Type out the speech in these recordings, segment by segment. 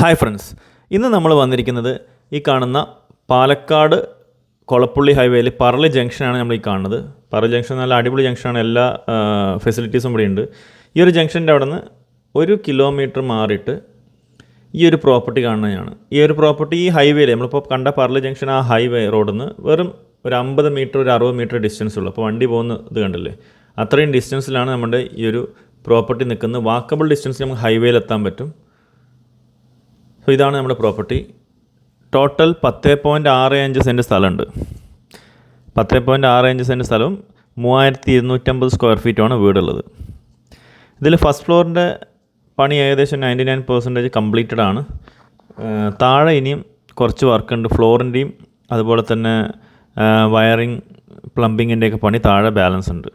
Hi friends, ഇന്ന് നമ്മൾ വന്നിരിക്കുന്നത് ഈ കാണുന്ന പാലക്കാട് കൊളപ്പുള്ളി ഹൈവേയിൽ പറളി ജംഗ്ഷനാണ് നമ്മൾ ഈ കാണുന്നത്. പറളി ജംഗ്ഷൻ നല്ല അടിപൊളി ജംഗ്ഷനാണ്, എല്ലാ ഫെസിലിറ്റീസും ഇവിടെ ഉണ്ട്. ഈ ഒരു ജംഗ്ഷൻ്റെ അവിടെ നിന്ന് 1 കിലോമീറ്റർ മാറിയിട്ട് ഈ ഒരു പ്രോപ്പർട്ടി കാണുന്നതാണ്. ഈ ഒരു പ്രോപ്പർട്ടി ഈ ഹൈവേയിൽ നമ്മളിപ്പോൾ കണ്ട പറളി ജംഗ്ഷൻ ആ ഹൈവേ റോഡിൽ നിന്ന് വെറും ഒരു 50 മീറ്റർ ഒരു 60 മീറ്റർ ഡിസ്റ്റൻസ് ഉള്ളൂ. അപ്പോൾ വണ്ടി പോകുന്ന ഇത് കണ്ടില്ലേ, അത്രയും ഡിസ്റ്റൻസിലാണ് നമ്മുടെ ഈ ഒരു പ്രോപ്പർട്ടി നിൽക്കുന്നത്. വാക്കബിൾ ഡിസ്റ്റൻസ് നമുക്ക് ഹൈവേയിൽ എത്താൻ പറ്റും. സോ ഇതാണ് നമ്മുടെ പ്രോപ്പർട്ടി. ടോട്ടൽ 10.65 സെൻറ്റ് സ്ഥലമുണ്ട്. 10.65 സെൻറ്റ് സ്ഥലവും 3250 സ്ക്വയർ ഫീറ്റുമാണ് വീടുള്ളത്. ഇതിൽ ഫസ്റ്റ് ഫ്ലോറിൻ്റെ പണി ഏകദേശം 99% കംപ്ലീറ്റഡ് ആണ്. താഴെ ഇനിയും കുറച്ച് വർക്കുണ്ട്. ഫ്ലോറിൻ്റെയും അതുപോലെ തന്നെ വയറിങ് പ്ലംബിങ്ങിൻ്റെയൊക്കെ പണി താഴെ ബാലൻസ് ഉണ്ട്.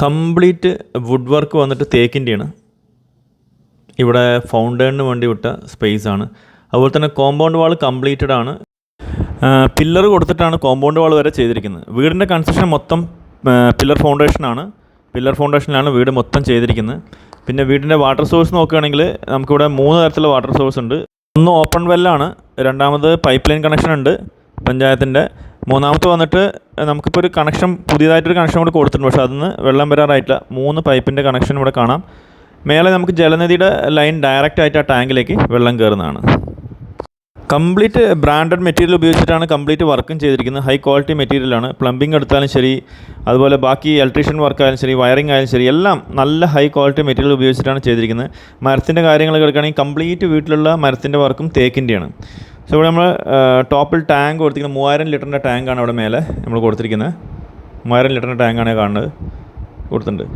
കംപ്ലീറ്റ് വുഡ് വർക്ക് വന്നിട്ട് തേക്കിൻ്റെയാണ്. ഇവിടെ ഫൗണ്ടേണിന് വേണ്ടി വിട്ട സ്പേസ് ആണ്. അതുപോലെ തന്നെ കോമ്പൗണ്ട് വാൾ കംപ്ലീറ്റഡ് ആണ്. പില്ലർ കൊടുത്തിട്ടാണ് കോമ്പൗണ്ട് വാൾ വരെ ചെയ്തിരിക്കുന്നത്. വീടിൻ്റെ കൺസ്ട്രക്ഷൻ മൊത്തം പില്ലർ ഫൗണ്ടേഷനിലാണ് വീട് മൊത്തം ചെയ്തിരിക്കുന്നത്. പിന്നെ വീടിൻ്റെ വാട്ടർ സോഴ്സ് നോക്കുകയാണെങ്കിൽ നമുക്കിവിടെ 3 തരത്തിലുള്ള വാട്ടർ സോഴ്സ് ഉണ്ട്. ഒന്ന് ഓപ്പൺ വെല്ലാണ്, രണ്ടാമത് പൈപ്പ് ലൈൻ കണക്ഷൻ ഉണ്ട് പഞ്ചായത്തിൻ്റെ, മൂന്നാമത്തെ വന്നിട്ട് നമുക്കിപ്പോൾ ഒരു കണക്ഷൻ പുതിയതായിട്ടൊരു കണക്ഷൻ കൂടി കൊടുത്തിട്ടുണ്ട്. പക്ഷേ അതിന് വെള്ളം വരാറായിട്ടില്ല. 3 പൈപ്പിൻ്റെ കണക്ഷൻ ഇവിടെ കാണാം. മേലെ നമുക്ക് ജലനിധിയുടെ ലൈൻ ഡയറക്റ്റ് ആയിട്ട് ആ ടാങ്കിലേക്ക് വെള്ളം കയറുന്നതാണ്. കംപ്ലീറ്റ് ബ്രാൻഡഡ് മെറ്റീരിയൽ ഉപയോഗിച്ചിട്ടാണ് കംപ്ലീറ്റ് വർക്കും ചെയ്തിരിക്കുന്നത്. ഹൈ ക്വാളിറ്റി മെറ്റീരിയലാണ്. പ്ലംബിംഗ് എടുത്താലും ശരി, അതുപോലെ ബാക്കി ഇലക്ട്രീഷ്യൻ വർക്കായാലും ശരി, വയറിംഗ് ആയാലും ശരി, എല്ലാം നല്ല ഹൈ ക്വാളിറ്റി മെറ്റീരിയൽ ഉപയോഗിച്ചിട്ടാണ് ചെയ്തിരിക്കുന്നത്. മരത്തിൻ്റെ കാര്യങ്ങൾ എടുക്കുകയാണെങ്കിൽ കംപ്ലീറ്റ് വീട്ടിലുള്ള മരത്തിൻ്റെ വർക്കും തേക്കിൻ്റെയാണ്. സോ ഇവിടെ നമ്മൾ ടോപ്പിൽ ടാങ്ക് കൊടുത്തിരിക്കുന്നത് 3000 ലിറ്ററിൻ്റെ ടാങ്കാണ് അവിടെ മേലെ നമ്മൾ കൊടുത്തിരിക്കുന്നത്. 3000 ലിറ്ററിൻ്റെ ടാങ്കാണ് കാണുന്നത്, കൊടുത്തിട്ടുണ്ട്.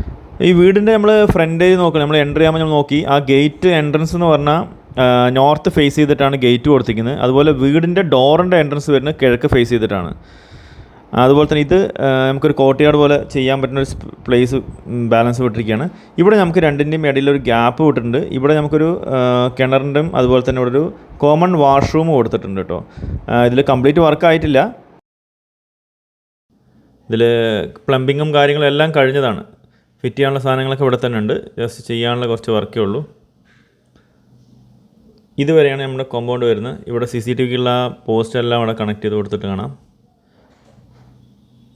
ഈ വീടിൻ്റെ നമ്മൾ ഫ്രണ്ടേജ് നോക്കണം. നമ്മൾ എൻട്രി ചെയ്യുമ്പോൾ നമ്മൾ നോക്കി ആ ഗേറ്റ് എൻട്രൻസ് എന്ന് പറഞ്ഞാൽ നോർത്ത് ഫേസ് ചെയ്തിട്ടാണ് ഗേറ്റ് കൊടുത്തിരിക്കുന്നത്. അതുപോലെ വീടിൻ്റെ ഡോറിൻ്റെ എൻട്രൻസ് വരുന്നത് കിഴക്ക് ഫേസ് ചെയ്തിട്ടാണ്. അതുപോലെ തന്നെ ഇത് നമുക്കൊരു കോർട്ട്യാർഡ് പോലെ ചെയ്യാൻ പറ്റുന്ന ഒരു പ്ലേസ് ബാലൻസ് വിട്ടിരിക്കുകയാണ്. ഇവിടെ നമുക്ക് രണ്ടിൻ്റെയും ഇടയിലൊരു ഗ്യാപ്പ് വിട്ടിട്ടുണ്ട്. ഇവിടെ നമുക്കൊരു കിണറിൻ്റെയും അതുപോലെ തന്നെ ഇവിടെ ഒരു കോമൺ വാഷ്റൂം കൊടുത്തിട്ടുണ്ട് കേട്ടോ. ഇതിൽ കംപ്ലീറ്റ് വർക്ക് ആയിട്ടില്ല. ഇതിൽ പ്ലംബിങ്ങും കാര്യങ്ങളും എല്ലാം കഴിഞ്ഞതാണ്. ഫിറ്റ് ചെയ്യാനുള്ള സാധനങ്ങളൊക്കെ ഇവിടെ തന്നെ ഉണ്ട്. ജസ്റ്റ് ചെയ്യാനുള്ള കുറച്ച് വർക്കേ ഉള്ളൂ. ഇതുവരെയാണ് നമ്മുടെ കോമ്പൗണ്ട് വരുന്നത്. ഇവിടെ CCTVക്കുള്ള പോസ്റ്റ് എല്ലാം അവിടെ കണക്ട് ചെയ്ത് കൊടുത്തിട്ട് കാണാം.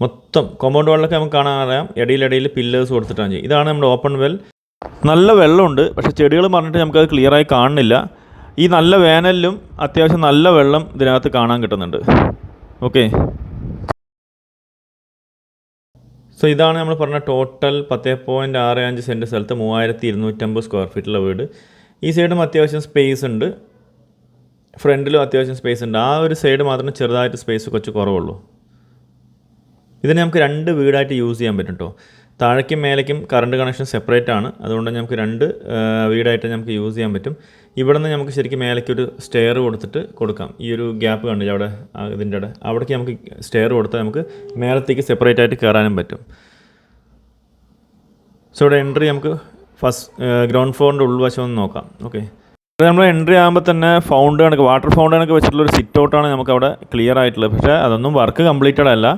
മൊത്തം കോമ്പൗണ്ട് വാളിലൊക്കെ നമുക്ക് കാണാൻ അറിയാം, ഇടയിലിടയിൽ പില്ലേഴ്സ് കൊടുത്തിട്ടാണ് ചെയ്യുക. ഇതാണ് നമ്മുടെ ഓപ്പൺ വെൽ. നല്ല വെള്ളമുണ്ട്, പക്ഷേ ചെടികൾ പറഞ്ഞിട്ട് നമുക്കത് ക്ലിയറായി കാണുന്നില്ല. ഈ നല്ല വേനലിലും അത്യാവശ്യം നല്ല വെള്ളം ഇതിനകത്ത് കാണാൻ കിട്ടുന്നുണ്ട്. ഓക്കെ, സോ ഇതാണ് നമ്മൾ പറഞ്ഞ ടോട്ടൽ 10.65 സെൻറ്റ് സ്ഥലത്ത് 3250 സ്ക്വയർ ഫീറ്റുള്ള വീട്. ഈ സൈഡും അത്യാവശ്യം സ്പേസ് ഉണ്ട്, ഫ്രണ്ടിലും അത്യാവശ്യം സ്പേസ് ഉണ്ട്. ആ ഒരു സൈഡ് മാത്രം ചെറുതായിട്ട് സ്പേസ് കുറച്ച് കുറവുള്ളൂ. ഇതിനെ നമുക്ക് 2 വീടായിട്ട് യൂസ് ചെയ്യാൻ പറ്റും കേട്ടോ. താഴേക്കും മേലേക്കും കറണ്ട് കണക്ഷൻ സെപ്പറേറ്റ് ആണ്. അതുകൊണ്ട് നമുക്ക് 2 വീടായിട്ട് നമുക്ക് യൂസ് ചെയ്യാൻ പറ്റും. ഇവിടെ നിന്ന് നമുക്ക് ശരിക്കും മേലേക്ക് ഒരു സ്റ്റെയർ കൊടുത്തിട്ട് കൊടുക്കാം. ഈ ഒരു ഗ്യാപ്പ് കണ്ടില്ല അവിടെ, ഇതിൻ്റെ അവിടേക്ക് നമുക്ക് സ്റ്റെയർ കൊടുത്താൽ നമുക്ക് മേലത്തേക്ക് സെപ്പറേറ്റ് ആയിട്ട് കയറാനും പറ്റും. സോ ഇവിടെ എൻട്രി നമുക്ക് ഗ്രൗണ്ട് ഫ്ലോറിൻ്റെ ഉൾവശം ഒന്ന് നോക്കാം. ഓക്കെ, നമ്മൾ എൻട്രി ആകുമ്പോൾ തന്നെ വാട്ടർ ഫൗണ്ടനൊക്കെ വെച്ചിട്ടുള്ളൊരു സിറ്റ് ഔട്ടാണ് നമുക്ക് അവിടെ ക്ലിയർ ആയിട്ടുള്ളത്. പക്ഷേ അതൊന്നും വർക്ക് കംപ്ലീറ്റഡ് അല്ല.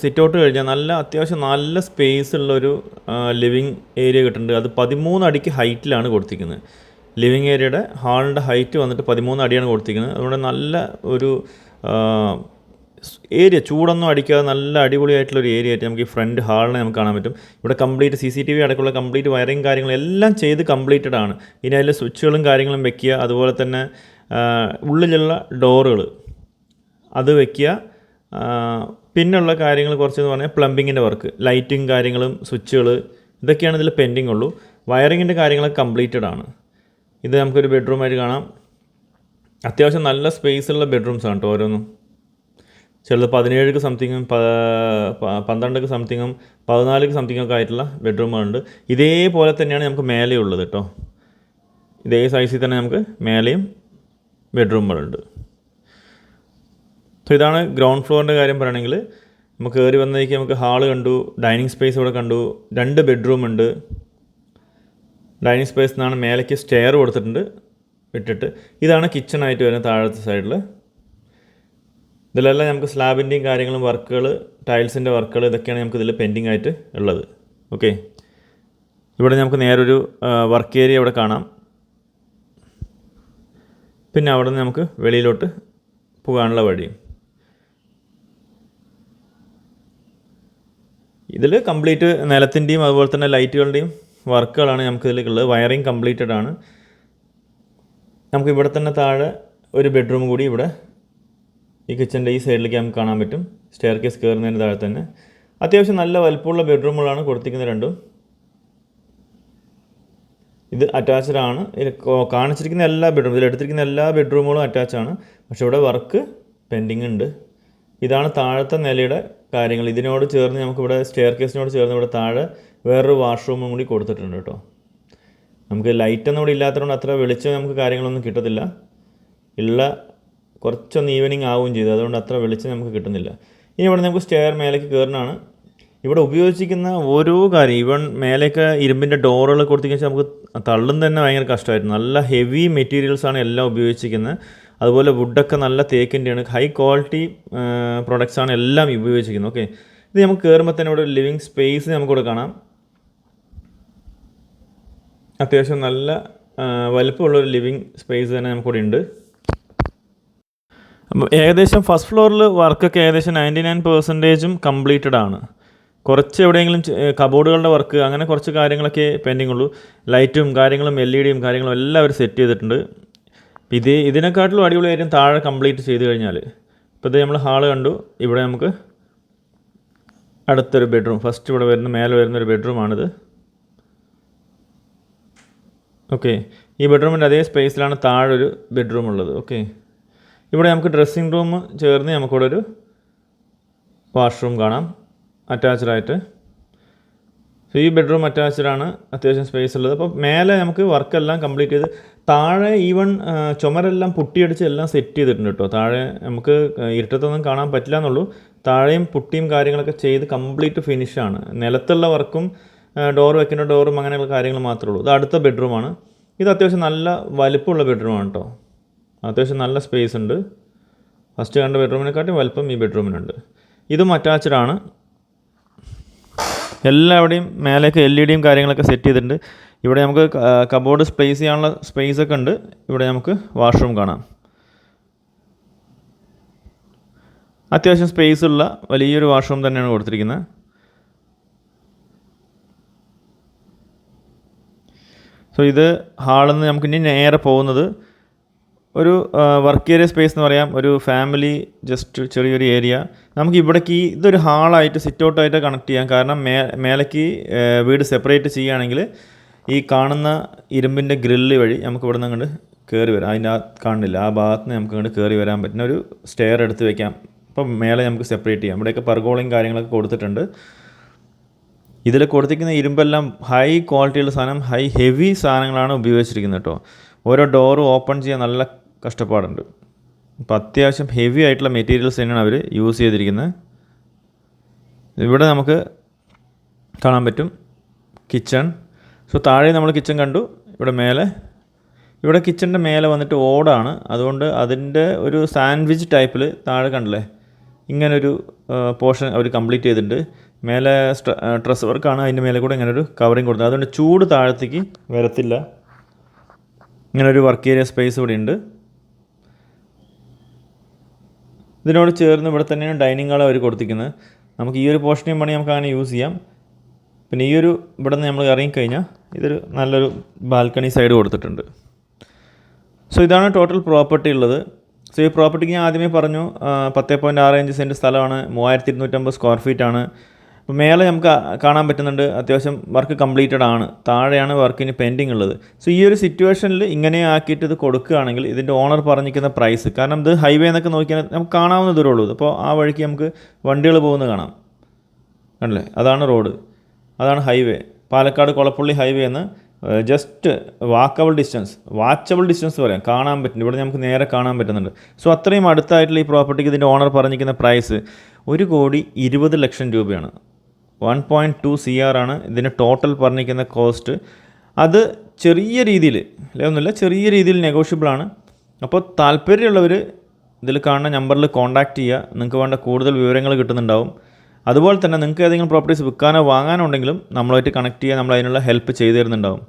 സിറ്റ് ഔട്ട് കഴിഞ്ഞാൽ അത്യാവശ്യം നല്ല സ്പേസ് ഉള്ളൊരു ലിവിങ് ഏരിയ കിട്ടുന്നുണ്ട്. അത് 13 അടിക്ക് ഹൈറ്റിലാണ് കൊടുത്തിരിക്കുന്നത്. ലിവിങ് ഏരിയയുടെ ഹാളിൻ്റെ ഹൈറ്റ് വന്നിട്ട് 13 അടിയാണ് കൊടുത്തിരിക്കുന്നത്. അതുകൊണ്ട് നല്ല ഒരു ഏരിയ, ചൂടൊന്നും അടിക്കാതെ നല്ല അടിപൊളിയായിട്ടുള്ളൊരു ഏരിയ ആയിട്ട് നമുക്ക് ഈ ഫ്രണ്ട് ഹാളിനെ നമുക്ക് കാണാൻ പറ്റും. ഇവിടെ കംപ്ലീറ്റ് CCTV അടക്കമുള്ള കംപ്ലീറ്റ് വയറിങ് കാര്യങ്ങളെല്ലാം ചെയ്ത് കംപ്ലീറ്റഡ് ആണ്. ഇനി അതിൽ സ്വിച്ചുകളും കാര്യങ്ങളും വെക്കുക, അതുപോലെ തന്നെ ഉള്ളിലുള്ള ഡോറുകൾ അത് വെക്കുക. പിന്നെയുള്ള കാര്യങ്ങൾ കുറച്ചെന്ന് പറഞ്ഞാൽ പ്ലംബിങ്ങിൻ്റെ വർക്ക്, ലൈറ്റിങ് കാര്യങ്ങളും സ്വിച്ചുകൾ, ഇതൊക്കെയാണ് ഇതിൽ പെൻഡിങ് ഉള്ളൂ. വയറിങ്ങിൻ്റെ കാര്യങ്ങളൊക്കെ കംപ്ലീറ്റഡ് ആണ്. ഇത് നമുക്കൊരു ബെഡ്റൂമായിട്ട് കാണാം. അത്യാവശ്യം നല്ല സ്പേസുള്ള ബെഡ്റൂംസാണ് കേട്ടോ ഓരോന്നും. ചിലത് 17 സംതിങ്ങും 12 സംതിങ്ങും 14 സംതിങ്ങൊക്കെ ആയിട്ടുള്ള ബെഡ്റൂമുകളുണ്ട്. ഇതേപോലെ തന്നെയാണ് നമുക്ക് മേലെ ഉള്ളത് കേട്ടോ. ഇതേ സൈസിൽ തന്നെ നമുക്ക് മേലെയും ബെഡ്റൂമുകളുണ്ട്. സോ ഇതാണ് ഗ്രൗണ്ട് ഫ്ലോറിൻ്റെ കാര്യം പറയുകയാണെങ്കിൽ. നമുക്ക് കയറി വന്നേക്ക് നമുക്ക് ഹാള് കണ്ടു, ഡൈനിങ് സ്പേസ് ഇവിടെ കണ്ടു, 2 ബെഡ്റൂം ഉണ്ട്. ഡൈനിങ് സ്പേസിൽ നിന്നാണ് മേലേക്ക് സ്റ്റെയർ കൊടുത്തിട്ടുണ്ട് ഇട്ടിട്ട്. ഇതാണ് കിച്ചണായിട്ട് വരുന്നത് താഴത്തെ സൈഡിൽ. ഇതിലെല്ലാം നമുക്ക് സ്ലാബിൻ്റെയും കാര്യങ്ങളും വർക്കുകൾ, ടൈൽസിൻ്റെ വർക്കുകൾ, ഇതൊക്കെയാണ് നമുക്ക് ഇതിൽ പെൻഡിങ് ആയിട്ട് ഉള്ളത്. ഓക്കെ, ഇവിടെ നമുക്ക് നേരൊരു വർക്ക് ഏരിയ ഇവിടെ കാണാം. പിന്നെ അവിടെ നിന്ന് നമുക്ക് വെളിയിലോട്ട് പോകാനുള്ള വഴിയും. ഇതിൽ കംപ്ലീറ്റ് നിലത്തിൻ്റെയും അതുപോലെ തന്നെ ലൈറ്റുകളുടെയും വർക്കുകളാണ് നമുക്കിതിലേക്കുള്ളത്. വയറിങ് കംപ്ലീറ്റഡ് ആണ്. നമുക്ക് ഇവിടെ തന്നെ താഴെ ഒരു ബെഡ്റൂം കൂടി ഇവിടെ ഈ കിച്ചൻ്റെ ഈ സൈഡിലേക്ക് നമുക്ക് കാണാൻ പറ്റും. സ്റ്റെയർ കേസ് കയറുന്നതിന് താഴെ തന്നെ അത്യാവശ്യം നല്ല വലുപ്പമുള്ള ബെഡ്റൂമുകളാണ് കൊടുത്തിരിക്കുന്നത് രണ്ടും. ഇത് അറ്റാച്ച്ഡ് ആണ്. ഇത് കാണിച്ചിരിക്കുന്ന എല്ലാ ബെഡ്റൂം, ഇതിലെടുത്തിരിക്കുന്ന എല്ലാ ബെഡ്റൂമുകളും അറ്റാച്ച് ആണ്. പക്ഷേ ഇവിടെ വർക്ക് പെൻഡിങ് ഉണ്ട്. ഇതാണ് താഴത്തെ നിലയുടെ കാര്യങ്ങൾ. ഇതിനോട് ചേർന്ന് നമുക്കിവിടെ സ്റ്റെയർ കേസിനോട് ചേർന്ന് ഇവിടെ താഴെ വേറൊരു വാഷ്റൂമും കൂടി കൊടുത്തിട്ടുണ്ട് കേട്ടോ. നമുക്ക് ലൈറ്റൊന്നും ഇവിടെ ഇല്ലാത്തതുകൊണ്ട് അത്ര വെളിച്ചം നമുക്ക് കാര്യങ്ങളൊന്നും കിട്ടത്തില്ല. ഉള്ള കുറച്ചൊന്ന് ഈവനിങ് ആവുകയും ചെയ്തു, അതുകൊണ്ട് അത്ര വെളിച്ചം നമുക്ക് കിട്ടുന്നില്ല. ഇനി ഇവിടെ നമുക്ക് സ്റ്റെയർ മേലേക്ക് കയറുന്നതാണ്. ഇവിടെ ഉപയോഗിച്ചിരിക്കുന്ന ഓരോ കാര്യം, ഈവൻ മേലേക്ക് ഇരുമ്പിൻ്റെ ഡോറുകൾ കൊടുത്തിരിക്കുന്ന നമുക്ക് തള്ളും തന്നെ ഭയങ്കര കഷ്ടമായിരുന്നു. നല്ല ഹെവി മെറ്റീരിയൽസാണ് എല്ലാം ഉപയോഗിച്ചിരിക്കുന്നത്. അതുപോലെ വുഡൊക്കെ നല്ല തേക്കിൻ്റെയാണ്, ഹൈ ക്വാളിറ്റി പ്രൊഡക്ട്സാണ് എല്ലാം ഉപയോഗിച്ചിരിക്കുന്നത്. ഓക്കെ, ഇത് നമുക്ക് കയറുമ്പോൾ തന്നെ ഇവിടെ ലിവിങ് സ്പേസ് നമുക്കിവിടെ കാണാം. അത്യാവശ്യം നല്ല വലുപ്പമുള്ളൊരു ലിവിങ് സ്പേസ് തന്നെ നമുക്കിവിടെ ഉണ്ട്. അപ്പോൾ ഏകദേശം ഫസ്റ്റ് ഫ്ലോറിൽ വർക്കൊക്കെ ഏകദേശം 99% കംപ്ലീറ്റഡ് ആണ്. കുറച്ച് എവിടെയെങ്കിലും കബോർഡുകളുടെ വർക്ക് അങ്ങനെ കുറച്ച് കാര്യങ്ങളൊക്കെ പെൻഡിങ് ഉള്ളൂ. ലൈറ്റും കാര്യങ്ങളും LED കാര്യങ്ങളും എല്ലാം അവർ സെറ്റ് ചെയ്തിട്ടുണ്ട്. ഇതിനെക്കാട്ടിലും അടിപൊളിയായിട്ടും താഴെ കംപ്ലീറ്റ് ചെയ്ത് കഴിഞ്ഞാൽ, ഇപ്പോൾ ഇത് നമ്മൾ ഹാള് കണ്ടു. ഇവിടെ നമുക്ക് അടുത്തൊരു ബെഡ്റൂം, ഫസ്റ്റ് ഇവിടെ മേലെ വരുന്നൊരു ബെഡ്റൂമാണിത്. ഓക്കെ, ഈ ബെഡ്റൂമിൻ്റെ അതേ സ്പേസിലാണ് താഴെ ഒരു ബെഡ്റൂം ഉള്ളത്. ഓക്കെ, ഇവിടെ നമുക്ക് ഡ്രസ്സിങ് റൂം ചേർന്ന് നമുക്കിവിടെ ഒരു വാഷ്റൂം കാണാം അറ്റാച്ച്ഡായിട്ട്. സോ ഈ ബെഡ്റൂം അറ്റാച്ച്ഡാണ്, അത്യാവശ്യം സ്പേസ് ഉള്ളത്. അപ്പോൾ മേലെ നമുക്ക് വർക്കെല്ലാം കംപ്ലീറ്റ് ചെയ്ത് താഴെ ഈവൻ ചുമരെല്ലാം പുട്ടിയടിച്ച് എല്ലാം സെറ്റ് ചെയ്തിട്ടുണ്ട് കേട്ടോ. താഴെ നമുക്ക് ഇരുട്ടത്തൊന്നും കാണാൻ പറ്റില്ല എന്നുള്ളൂ. താഴെയും പുട്ടിയും കാര്യങ്ങളൊക്കെ ചെയ്ത് കംപ്ലീറ്റ് ഫിനിഷാണ്. നിലത്തുള്ള വർക്കും ഡോർ വെക്കുന്ന ഡോറും അങ്ങനെയുള്ള കാര്യങ്ങൾ മാത്രമേ ഉള്ളൂ. ഇത് അടുത്ത ബെഡ്റൂമാണ്. ഇത് അത്യാവശ്യം നല്ല വലിപ്പമുള്ള ബെഡ്റൂമാണ് കേട്ടോ. അത്യാവശ്യം നല്ല സ്പേസ് ഉണ്ട്. ഫസ്റ്റ് കണ്ട ബെഡ്റൂമിനെക്കാട്ടും വലിപ്പം ഈ ബെഡ്റൂമിനുണ്ട്. ഇതും അറ്റാച്ച്ഡ് ആണ്. എല്ലാവിടെയും മേലേക്ക് LED കാര്യങ്ങളൊക്കെ സെറ്റ് ചെയ്തിട്ടുണ്ട്. ഇവിടെ നമുക്ക് കബോർഡ് പ്ലേസ് ചെയ്യാനുള്ള സ്പേസൊക്കെ ഉണ്ട്. ഇവിടെ നമുക്ക് വാഷ്റൂം കാണാം. അത്യാവശ്യം സ്പേസ് ഉള്ള വലിയൊരു വാഷ്റൂം തന്നെയാണ് കൊടുത്തിരിക്കുന്നത്. സോ ഇത് ഹാളിൽ നിന്ന് നമുക്ക് ഇനി നേരെ പോകുന്നത് ഒരു വർക്ക് ഏരിയ സ്പേസ് എന്ന് പറയാം. ഒരു ഫാമിലി ജസ്റ്റ് ചെറിയൊരു ഏരിയ. നമുക്ക് ഇവിടേക്ക് ഇതൊരു ഹാളായിട്ട് സിറ്റ് ഔട്ടായിട്ട് കണക്ട് ചെയ്യാം. കാരണം മേലേക്ക് വീട് സെപ്പറേറ്റ് ചെയ്യുകയാണെങ്കിൽ ഈ കാണുന്ന ഇരുമ്പിൻ്റെ ഗ്രില്ല് വഴി നമുക്ക് ഇവിടെ നിന്ന് അങ്ങോട്ട് കയറി വരാം. അതിൻ്റെ കാണുന്നില്ല, ആ ഭാഗത്ത് നിന്ന് നമുക്ക് അങ്ങോട്ട് കയറി വരാൻ പറ്റുന്ന ഒരു സ്റ്റെയർ എടുത്ത് വെക്കാം. അപ്പം മേലെ നമുക്ക് സെപ്പറേറ്റ് ചെയ്യാം. ഇവിടെയൊക്കെ പർഗോളിങ് കാര്യങ്ങളൊക്കെ കൊടുത്തിട്ടുണ്ട്. ഇതിൽ കൊടുത്തിരിക്കുന്ന ഇരുമ്പെല്ലാം ഹൈ ക്വാളിറ്റിയുള്ള സാധനം, ഹെവി സാധനങ്ങളാണ് ഉപയോഗിച്ചിരിക്കുന്നത് കേട്ടോ. ഓരോ ഡോറും ഓപ്പൺ ചെയ്യാൻ നല്ല കഷ്ടപ്പാടുണ്ട്. അപ്പോൾ അത്യാവശ്യം ഹെവി ആയിട്ടുള്ള മെറ്റീരിയൽസ് തന്നെയാണ് അവർ യൂസ് ചെയ്തിരിക്കുന്നത്. ഇവിടെ നമുക്ക് കാണാൻ പറ്റും കിച്ചൺ. സോ താഴെ നമ്മൾ കിച്ചൺ കണ്ടു. ഇവിടെ കിച്ചണിൻ്റെ മേലെ വന്നിട്ട് ഓടാണ്. അതുകൊണ്ട് അതിൻ്റെ ഒരു സാൻഡ്വിച്ച് ടൈപ്പിൽ താഴെ കണ്ടില്ലേ, ഇങ്ങനൊരു പോർഷൻ അവർ കംപ്ലീറ്റ് ചെയ്തിട്ടുണ്ട്. മേലെ ഡ്രസ് വർക്കാണ്, അതിൻ്റെ മേലെ കൂടെ ഇങ്ങനൊരു കവറിങ് കൊടുത്തത്. അതുകൊണ്ട് ചൂട് താഴത്തേക്ക് വരത്തില്ല. ഇങ്ങനൊരു വർക്ക് ഏരിയ സ്പേസ് ഇവിടെ ഉണ്ട്. ഇതിനോട് ചേർന്ന് ഇവിടെ തന്നെയാണ് ഡൈനിങ് ഹാൾ അവർ കൊടുത്തിരിക്കുന്നത്. നമുക്ക് ഈ ഒരു പോർഷനെയും പണി നമുക്ക് അങ്ങനെ യൂസ് ചെയ്യാം. പിന്നെ ഈ ഒരു ഇവിടെ നിന്ന് നമ്മൾ ഇറങ്ങിക്കഴിഞ്ഞാൽ ഇതൊരു നല്ലൊരു ബാൽക്കണി സൈഡ് കൊടുത്തിട്ടുണ്ട്. സോ ഇതാണ് ടോട്ടൽ പ്രോപ്പർട്ടി ഉള്ളത്. സോ ഈ പ്രോപ്പർട്ടിക്ക് ഞാൻ ആദ്യമേ പറഞ്ഞു 10.65 സെൻറ്റ് സ്ഥലമാണ്, 3250 സ്ക്വയർ ഫീറ്റ് ആണ്. അപ്പോൾ മേലെ നമുക്ക് കാണാൻ പറ്റുന്നുണ്ട് അത്യാവശ്യം വർക്ക് കംപ്ലീറ്റഡ് ആണ്. താഴെയാണ് വർക്കിന് പെൻഡിങ് ഉള്ളത്. സോ ഈ ഒരു സിറ്റുവേഷനിൽ ഇങ്ങനെ ആക്കിയിട്ട് ഇത് കൊടുക്കുകയാണെങ്കിൽ ഇതിൻ്റെ ഓണർ പറഞ്ഞിരിക്കുന്ന പ്രൈസ്, കാരണം ഇത് ഹൈവേ എന്നൊക്കെ നോക്കിയാൽ നമുക്ക് കാണാവുന്ന ദൂരമുള്ളൂ. അപ്പോൾ ആ വഴിക്ക് നമുക്ക് വണ്ടികൾ പോകുന്നത് കാണാം, കണ്ടില്ലേ, അതാണ് റോഡ്, അതാണ് ഹൈവേ. പാലക്കാട് കൊളപ്പള്ളി ഹൈവേ എന്ന് ജസ്റ്റ് വാച്ചബിൾ ഡിസ്റ്റൻസ് പറയാം, കാണാൻ പറ്റും. ഇവിടെ നമുക്ക് നേരെ കാണാൻ പറ്റുന്നുണ്ട്. സോ അത്രയും അടുത്തായിട്ടുള്ള ഈ പ്രോപ്പർട്ടിക്ക് ഇതിൻ്റെ ഓണർ പറഞ്ഞിരിക്കുന്ന പ്രൈസ് 1,20,00,000 രൂപയാണ്. 1.2 CR ആണ് ഇതിന് ടോട്ടൽ പറഞ്ഞിരിക്കുന്ന കോസ്റ്റ്. അത് ചെറിയ രീതിയിൽ ചെറിയ രീതിയിൽ നെഗോഷ്യബിളാണ്. അപ്പോൾ താല്പര്യമുള്ളവർ ഇതിൽ കാണുന്ന നമ്പറിൽ കോൺടാക്റ്റ് ചെയ്യുക. നിങ്ങൾക്ക് വേണ്ട കൂടുതൽ വിവരങ്ങൾ കിട്ടുന്നുണ്ടാവും. അതുപോലെ തന്നെ നിങ്ങൾക്ക് ഏതെങ്കിലും പ്രോപ്പർട്ടീസ് വിൽക്കാനോ വാങ്ങാനോ ഉണ്ടെങ്കിലും നമ്മളുമായിട്ട് കണക്ട് ചെയ്യുക. നമ്മൾ അതിനുള്ള ഹെൽപ്പ് ചെയ്തു തരുന്നുണ്ടാവും.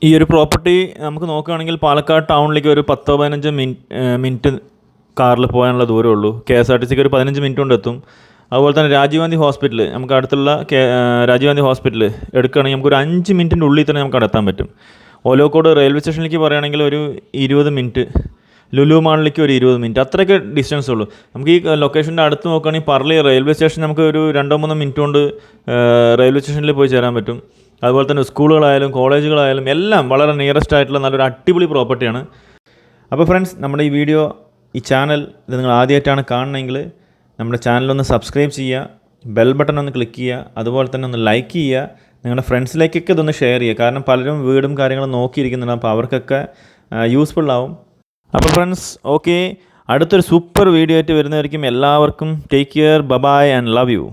ഈ ഒരു പ്രോപ്പർട്ടി നമുക്ക് നോക്കുകയാണെങ്കിൽ പാലക്കാട് ടൗണിലേക്ക് ഒരു 10-15 മിനിറ്റ് കാറിൽ പോകാനുള്ള ദൂരമേ ഉള്ളൂ. KSRTCക്ക് ഒരു 15 മിനിറ്റ് കൊണ്ട് എത്തും. അതുപോലെ തന്നെ രാജീവ് ഗാന്ധി ഹോസ്പിറ്റൽ, നമുക്ക് അടുത്തുള്ള രാജീവ് ഗാന്ധി ഹോസ്പിറ്റൽ എടുക്കുകയാണെങ്കിൽ നമുക്കൊരു 5 മിനിറ്റിൻ്റെ ഉള്ളിൽ തന്നെ നമുക്ക് അവിടെ എത്താൻ പറ്റും. ഒലോക്കോട് റെയിൽവേ സ്റ്റേഷനിലേക്ക് പറയുകയാണെങ്കിൽ ഒരു 20 മിനിറ്റ്, ലുലു മാളിലേക്ക് ഒരു 20 മിനിറ്റ്, അത്രയൊക്കെ ഡിസ്റ്റൻസ് ഉള്ളൂ. നമുക്ക് ഈ ലൊക്കേഷൻ്റെ അടുത്ത് നോക്കുകയാണെങ്കിൽ പറളി റെയിൽവേ സ്റ്റേഷൻ നമുക്ക് ഒരു 2-3 മിനിറ്റ് കൊണ്ട് റെയിൽവേ സ്റ്റേഷനിൽ പോയി ചേരാൻ പറ്റും. അതുപോലെ തന്നെ സ്കൂളുകളായാലും കോളേജുകളായാലും എല്ലാം വളരെ നിയറസ്റ്റ് ആയിട്ടുള്ള നല്ലൊരു അടിപൊളി പ്രോപ്പർട്ടിയാണ്. അപ്പോൾ ഫ്രണ്ട്സ്, നമ്മുടെ ഈ ചാനൽ ഇത് നിങ്ങൾ ആദ്യമായിട്ടാണ് കാണണമെങ്കിൽ നമ്മുടെ ചാനലൊന്ന് സബ്സ്ക്രൈബ് ചെയ്യുക, ബെൽ ബട്ടൺ ഒന്ന് ക്ലിക്ക് ചെയ്യുക, അതുപോലെ തന്നെ ഒന്ന് ലൈക്ക് ചെയ്യുക, നിങ്ങളുടെ ഫ്രണ്ട്സിലേക്കൊക്കെ ഇതൊന്ന് ഷെയർ ചെയ്യുക. കാരണം പലരും വീടും കാര്യങ്ങളും നോക്കിയിരിക്കുന്നുണ്ട്, അപ്പോൾ അവർക്കൊക്കെ യൂസ്ഫുൾ ആവും. അപ്പോൾ ഫ്രണ്ട്സ്, ഓക്കെ, അടുത്തൊരു സൂപ്പർ വീഡിയോ ആയിട്ട് വരുന്നതായിരിക്കും. എല്ലാവർക്കും take care, bye and love U.